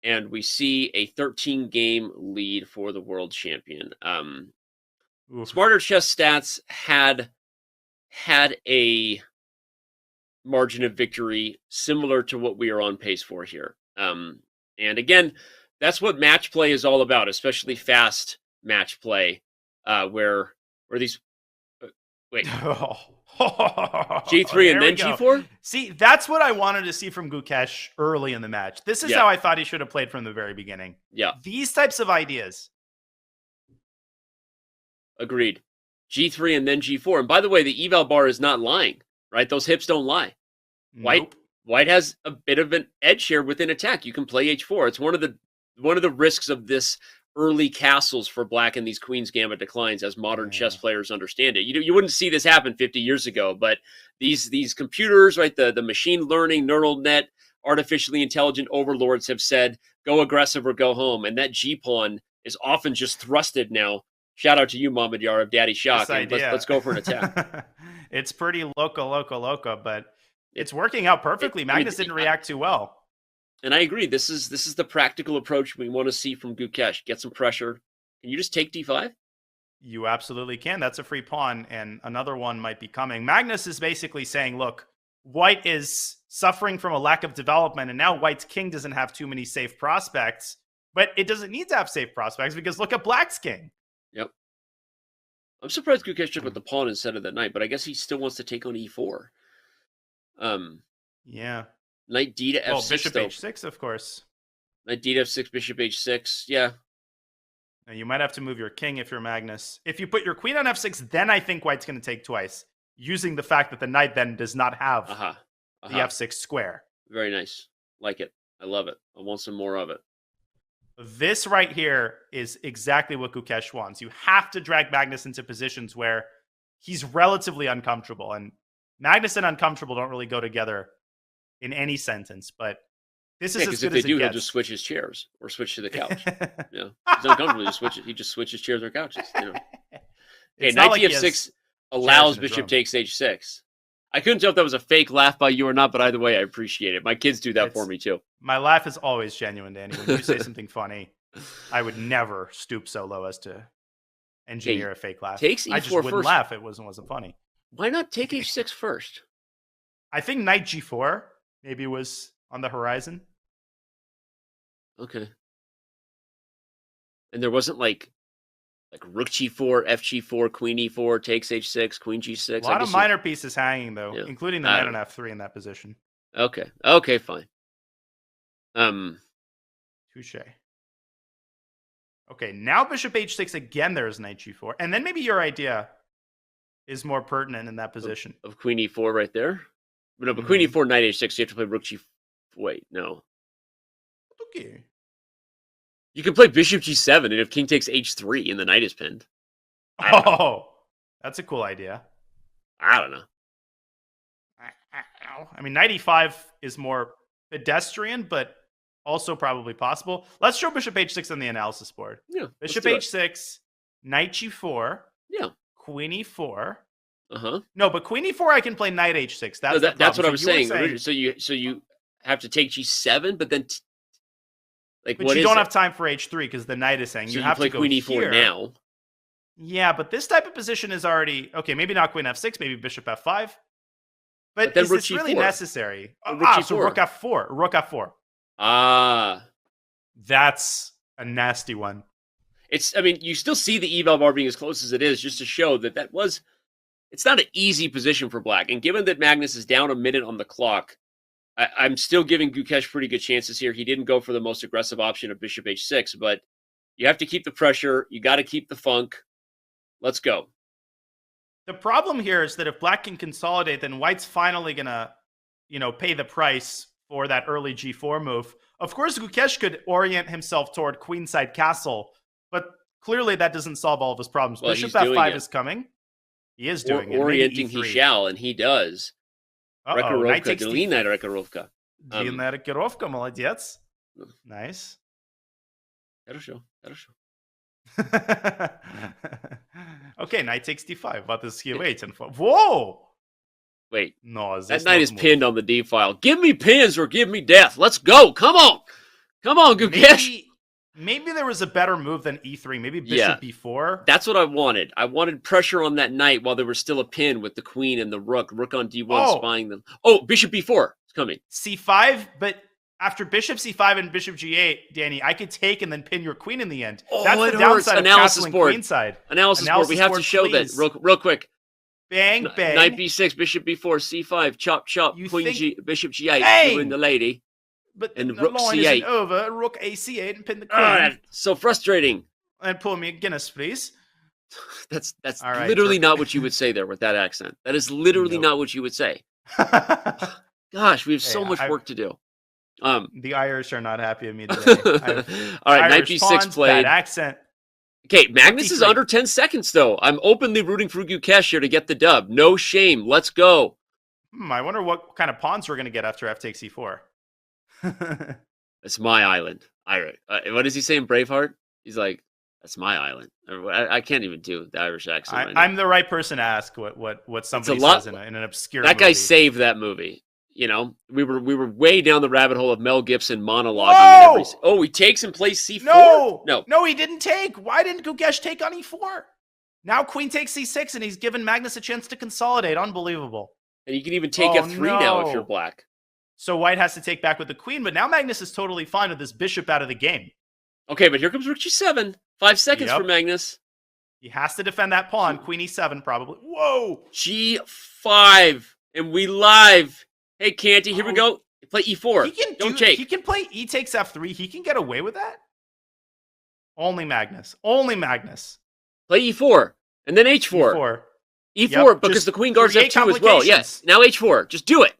and we see a 13-game lead for the world champion. Smarter Chess Stats had a margin of victory similar to what we are on pace for here. And again, that's what match play is all about, especially fast match play, where these wait. G3 and then G4? See, that's what I wanted to see from Gukesh early in the match. This is how I thought he should have played from the very beginning. Yeah. These types of ideas. Agreed. G3 and then G4. And by the way, the eval bar is not lying, right? Those hips don't lie. Nope. White has a bit of an edge here within attack. You can play H4. It's one of the risks of this early castles for Black in these Queen's Gambit declines, as modern chess players understand it. You wouldn't see this happen 50 years ago, but these computers, right, the machine learning, neural net, artificially intelligent overlords have said, go aggressive or go home. And that G-pawn is often just thrusted now. Shout out to you, Mohamed Yar of Daddy Shock. Let's go for an attack. It's pretty loco, but it's working out perfectly. Magnus didn't react too well. And I agree. This is the practical approach we want to see from Gukesh. Get some pressure. Can you just take D5? You absolutely can. That's a free pawn, and another one might be coming. Magnus is basically saying, look, White is suffering from a lack of development, and now White's king doesn't have too many safe prospects, but it doesn't need to have safe prospects because look at Black's king. Yep. I'm surprised Gukesh took with the pawn instead of the knight, but I guess he still wants to take on E4. Yeah. Knight D to F6. Well, bishop H6, of course. Knight D to F6, bishop H6. Yeah. Now, you might have to move your king if you're Magnus. If you put your queen on F6, then I think White's going to take twice, using the fact that the knight then does not have the F6 square. Very nice. Like it. I love it. I want some more of it. This right here is exactly what Gukesh wants. You have to drag Magnus into positions where he's relatively uncomfortable. And Magnus and uncomfortable don't really go together in any sentence, but this is as good as it gets. If they do, he'll just switch his chairs or switch to the couch. Yeah, he's uncomfortable. He just switches chairs or couches. You know. Okay, knight F6 allows bishop takes H6. I couldn't tell if that was a fake laugh by you or not, but either way, I appreciate it. My kids do that for me too. My laugh is always genuine, Danny. When you say something funny, I would never stoop so low as to engineer a fake laugh. Takes E4 I just wouldn't first. laugh if it wasn't funny. Why not take H6 first? I think knight G4 maybe was on the horizon. Okay. And there wasn't like rook G4, F G4, Queen E4, takes H6, Queen G6. A lot of minor pieces hanging, though, including the knight on F3 in that position. Okay, fine. Touche. Okay, now bishop H6 again, there's knight G4. And then maybe your idea is more pertinent in that position. Of Queen E4 right there? No, but Queen E4, knight H6, you have to play rook G4. Wait, no. Okay. You can play bishop G7, and if king takes H3 and the knight is pinned. That's a cool idea. I don't know. I mean, knight E5 is more pedestrian, but also probably possible. Let's show bishop H6 on the analysis board. Yeah. Bishop H6, knight G4. Yeah. Queen E4. Uh-huh. No, but Queen E4 I can play knight H6. That's what I was saying. So you have to take G7, but then but you don't have time for H3 because the knight is saying so you have play to go Queen E4 here. now. Yeah, but this type of position is already okay. Maybe not Queen F6, maybe Bishop F5. But then is this really necessary? So Rook F4. Rook F4. That's a nasty one. You still see the eval bar being as close as it is, just to show that it's not an easy position for Black. And given that Magnus is down a minute on the clock, I'm still giving Gukesh pretty good chances here. He didn't go for the most aggressive option of bishop H6, but you have to keep the pressure. You got to keep the funk. Let's go. The problem here is that if Black can consolidate, then White's finally going to, pay the price for that early G4 move. Of course, Gukesh could orient himself toward queenside castle, but clearly that doesn't solve all of his problems. Well, Bishop F5 is coming. He is doing it. Orienting he shall, and he does. Rekarovka, Длинная Rekarovka. Длинная Rekarovka, молодец. Nice. Хорошо. Okay, knight takes D5. What is he waiting for? Whoa! Wait. No, that knight is pinned on the D file. Give me pins or give me death. Let's go. Come on. Come on, Gukesh. Maybe there was a better move than e3. Maybe bishop b4. That's what I wanted. I wanted pressure on that knight while there was still a pin with the queen and the rook. Rook on d1 spying them. Oh, bishop b4 is coming. c5, but after bishop c5 and bishop g8, Danny, I could take and then pin your queen in the end. Oh, that's the downside of castling queenside. Analysis board. We have to show that real quick. Bang, bang. Knight b6, bishop b4, c5, chop, chop, bishop g8, doing the lady. But and the rook line c8. isn't over. Rook ac8 and pin the queen. So frustrating. And pull me a Guinness, please. That's right, literally not what you would say there with that accent. That is literally not what you would say. Gosh, we have so much work to do. The Irish are not happy at me today. All right, knight b6 played. Bad accent. Okay, Magnus is under 10 seconds, though. I'm openly rooting for Gukesh here to get the dub. No shame. Let's go. I wonder what kind of pawns we're going to get after f takes e4. It's my island. What does he say in Braveheart? He's like, that's my island. I can't even do the Irish accent. I'm the right person to ask what somebody says in an obscure movie. That guy saved that movie. You know, we were way down the rabbit hole of Mel Gibson monologuing. He takes and plays c4? No, he didn't take. Why didn't Gukesh take on e4? Now queen takes c6, and he's given Magnus a chance to consolidate. Unbelievable. And you can even take f3 now if you're black. So white has to take back with the queen, but now Magnus is totally fine with this bishop out of the game. Okay, but here comes rook g7. 5 seconds for Magnus. He has to defend that pawn. Queen e7 probably. Whoa! g5. And we live. Hey, Canty, here we go. Play e4. Don't take. He can play e takes f3. He can get away with that. Only Magnus. Only Magnus. Play e4. And then h4. E4, because the queen guards f2 as well. Yes. Now h4. Just do it.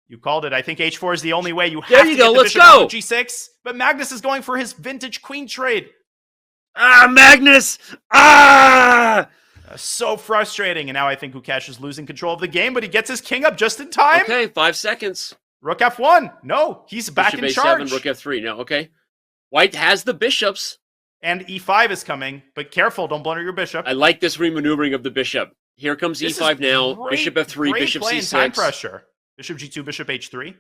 You called it. I think h4 is the only way. You have there you to go. Get the Let's bishop go. G6. But Magnus is going for his vintage queen trade. Magnus! So frustrating. And now I think Gukesh is losing control of the game, but he gets his king up just in time. Okay, 5 seconds. Rook f1. No, he's back in charge. Rook f3. No, okay. White has the bishops. And e5 is coming, but careful, don't blunder your bishop. I like this remaneuvering of the bishop. Here comes e5 now. Bishop f3, bishop c6. Time pressure. Bishop g2, bishop h3.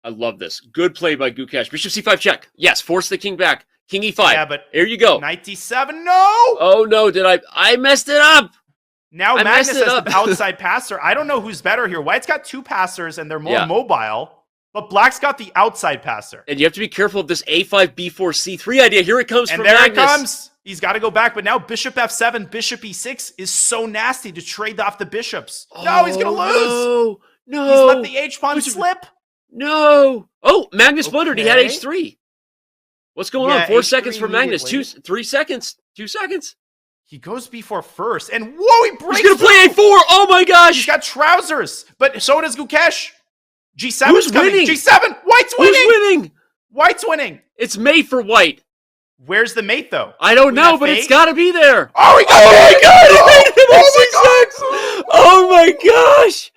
I love this. Good play by Gukesh. Bishop c5 check. Yes, force the king back. King e5. Yeah, but here you go. Knight d7. No! Oh, no. I messed it up. Now Magnus has the outside passer. I don't know who's better here. White's got 2 passers, and they're more mobile. But Black's got the outside passer. And you have to be careful of this a5, b4, c3 idea. Here it comes from Magnus. And there it comes. He's got to go back. But now bishop f7, bishop e6 is so nasty to trade off the bishops. No, he's going to lose. No. He's let the h-pawn slip. No. Oh, Magnus blundered. He had h3. What's going on? 4 seconds for Magnus. 3 seconds. 2 seconds. He goes b4 first. And whoa, he breaks. He's going to play a4. Oh, my gosh. He's got trousers. But so does Gukesh. G7 Who's winning? G7. White's winning. Who's winning? White's winning. It's mate for white. Where's the mate, though? I don't know, but it's got to be there. Oh, he got my God. He made it with C6. Oh, my gosh.